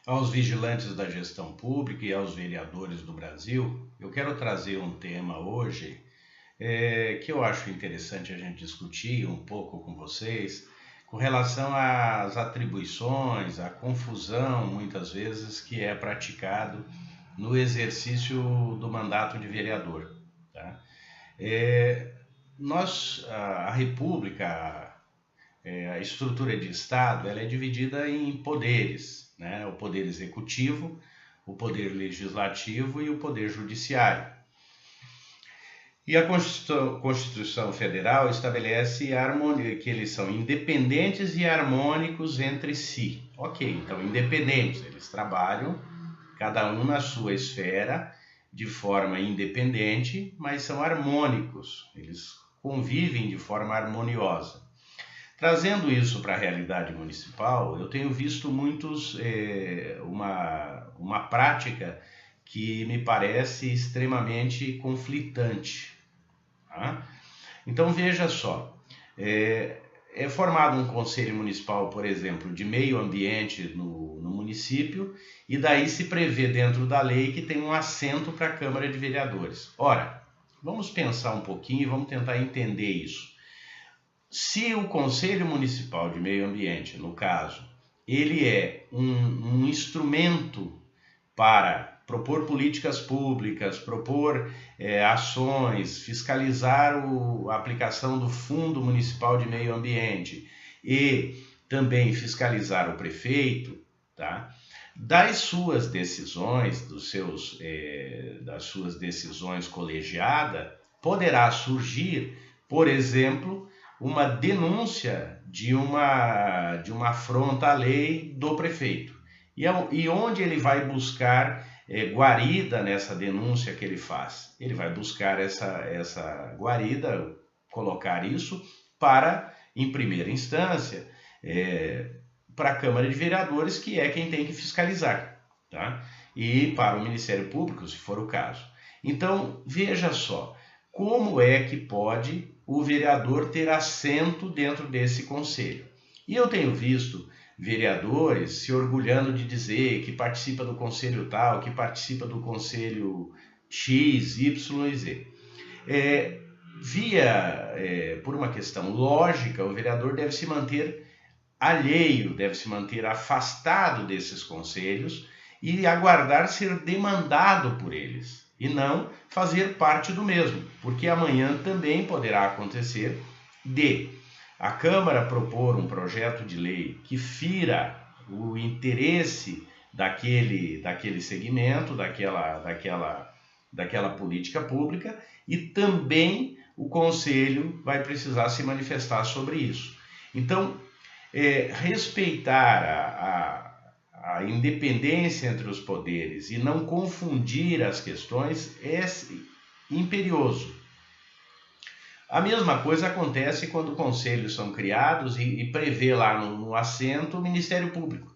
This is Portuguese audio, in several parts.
Aos vigilantes da gestão pública e aos vereadores do Brasil, eu quero trazer um tema hoje que eu acho interessante a gente discutir um pouco com vocês, com relação às atribuições, à confusão, muitas vezes, que é praticado no exercício do mandato de vereador. Tá? É, a República, a estrutura de Estado, ela é dividida em poderes, né? O poder executivo, o poder legislativo e o poder judiciário. E a Constituição Federal estabelece que eles são independentes e harmônicos entre si. Ok, então independentes, eles trabalham cada um na sua esfera de forma independente, mas são harmônicos, eles convivem de forma harmoniosa. Trazendo isso para a realidade municipal, eu tenho visto uma prática que me parece extremamente conflitante. Tá? Então veja só, é formado um conselho municipal, por exemplo, de meio ambiente no município, e daí se prevê dentro da lei que tem um assento para a Câmara de Vereadores. Ora, vamos pensar um pouquinho e vamos tentar entender isso. Se o Conselho Municipal de Meio Ambiente, no caso, ele é um instrumento para propor políticas públicas, propor ações, fiscalizar a aplicação do Fundo Municipal de Meio Ambiente e também fiscalizar o prefeito, tá? Das suas decisões, das suas decisões colegiadas, poderá surgir, por exemplo, uma denúncia de uma afronta à lei do prefeito. E onde ele vai buscar guarida nessa denúncia que ele faz? Ele vai buscar essa guarida, colocar isso para, em primeira instância, para a Câmara de Vereadores, que é quem tem que fiscalizar, tá? E para o Ministério Público, se for o caso. Então, veja só, como é que pode o vereador ter assento dentro desse conselho? E eu tenho visto vereadores se orgulhando de dizer que participa do conselho tal, que participa do conselho X, Y e Z. Por uma questão lógica, o vereador deve se manter alheio, deve se manter afastado desses conselhos e aguardar ser demandado por eles, e não fazer parte do mesmo, porque amanhã também poderá acontecer de a Câmara propor um projeto de lei que fira o interesse daquele segmento, daquela política pública, e também o Conselho vai precisar se manifestar sobre isso. Então, respeitar a independência entre os poderes e não confundir as questões é imperioso. A mesma coisa acontece quando conselhos são criados e prevê lá no assento o Ministério Público.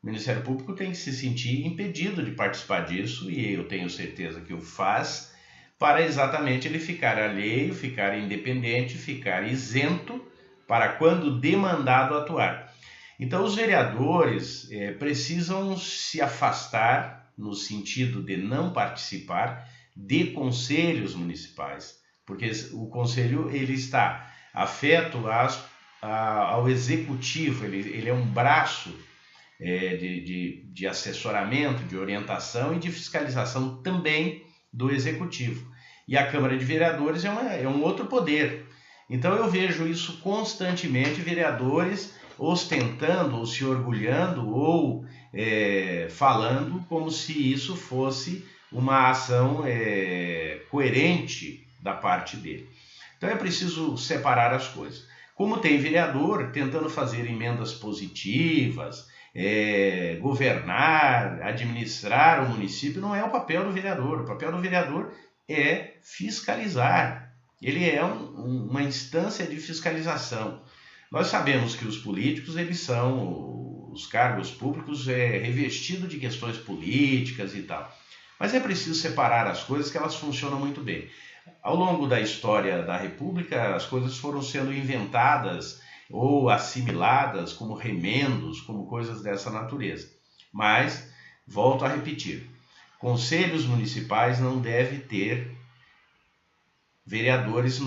O Ministério Público tem que se sentir impedido de participar disso, e eu tenho certeza que o faz, para exatamente ele ficar alheio, ficar independente, ficar isento para quando demandado atuar. Então os vereadores precisam se afastar no sentido de não participar de conselhos municipais, porque o conselho ele está afeto ao executivo, ele é um braço de assessoramento, de orientação e de fiscalização também do executivo. E a Câmara de Vereadores é um outro poder. Então eu vejo isso constantemente, vereadores ostentando ou se orgulhando ou falando como se isso fosse uma ação coerente da parte dele. Então é preciso separar as coisas. Como tem vereador tentando fazer emendas positivas, governar, administrar o município, não é o papel do vereador. O papel do vereador é fiscalizar. Ele é uma instância de fiscalização. Nós sabemos que os políticos, eles são, os cargos públicos revestidos de questões políticas e tal. Mas é preciso separar as coisas, que elas funcionam muito bem. Ao longo da história da República, as coisas foram sendo inventadas ou assimiladas como remendos, como coisas dessa natureza. Mas, volto a repetir, conselhos municipais não devem ter vereadores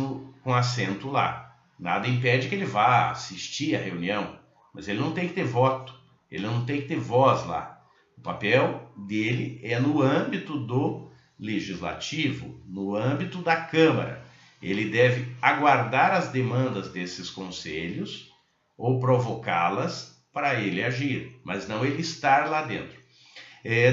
com assento lá. Nada impede que ele vá assistir a reunião, mas ele não tem que ter voto, ele não tem que ter voz lá. O papel dele é no âmbito do legislativo, no âmbito da Câmara. Ele deve aguardar as demandas desses conselhos ou provocá-las para ele agir, mas não ele estar lá dentro.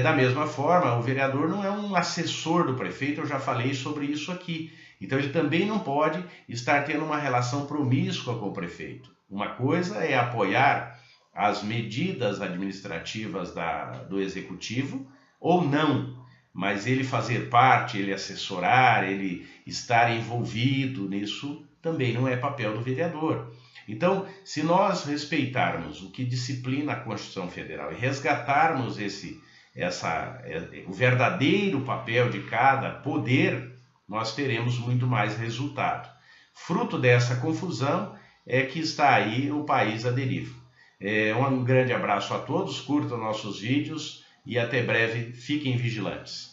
Da mesma forma, o vereador não é um assessor do prefeito, eu já falei sobre isso aqui. Então ele também não pode estar tendo uma relação promíscua com o prefeito. Uma coisa é apoiar as medidas administrativas do executivo ou não, mas ele fazer parte, ele assessorar, ele estar envolvido nisso também não é papel do vereador. Então, se nós respeitarmos o que disciplina a Constituição Federal e resgatarmos o verdadeiro papel de cada poder, nós teremos muito mais resultado. Fruto dessa confusão é que está aí o país à deriva. Um grande abraço a todos, curtam nossos vídeos e até breve, fiquem vigilantes.